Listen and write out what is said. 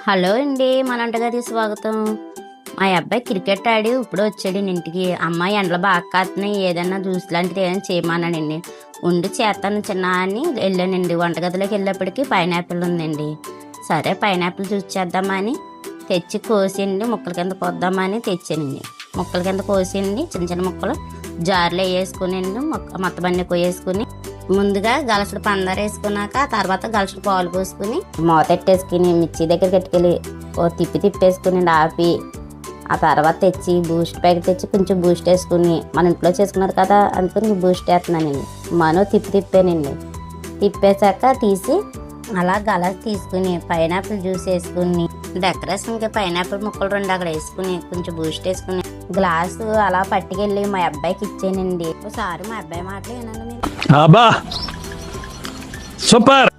Hello అండి, మన వంటగదికి స్వాగతం. మా అబ్బాయి క్రికెట్ ఆడి ఇప్పుడు వచ్చాడండి ఇంటికి. అమ్మాయి ఎండలో బాగా కాస్తున్నాయి, ఏదైనా జ్యూస్ లాంటిది ఏదైనా చేయమన్నాడండి. ఉండి చేస్తాను చిన్న అని వెళ్ళానండి. వంటగదిలోకి వెళ్ళేప్పటికి పైనాపిల్ ఉందండి. సరే పైనాపిల్ జ్యూస్ చేద్దామని తెచ్చి కోసిండి, ముక్కల కింద కోద్దామని తెచ్చానండి. ముక్కల కింద కోసిండి, చిన్న చిన్న ముక్కలు జార్లో వేసుకునండి. మొత్తం అన్నీ కోయేసుకుని ముందుగా గలసుడు పందారు వేసుకున్నాక తర్వాత గలసుడు పాలు పోసుకుని మూత పెట్టేసుకుని మిర్చి దగ్గర కట్టుకెళ్ళి ఓ తిప్పేసుకుని ఆపి ఆ తర్వాత తెచ్చి బూస్ట్ ప్యాకెట్ తెచ్చి కొంచెం బూస్ట్ వేసుకుని మన ఇంట్లో చేసుకున్నారు కదా అందుకని బూస్ట్ వేస్తున్నానండి. మనం తిప్పానండి. తిప్పేశాక తీసి అలా గలాస్ తీసుకుని పైనాపిల్ జ్యూస్ వేసుకుని డెకరేషన్కి పైనాపిల్ ముక్కలు 2 అక్కడ వేసుకుని కొంచెం బూస్ట్ వేసుకుని గ్లాసు అలా పట్టుకెళ్ళి మా అబ్బాయికి ఇచ్చానండి. ఒకసారి మా అబ్బాయి మాటలు ఏనండి మీరు. సూపర్.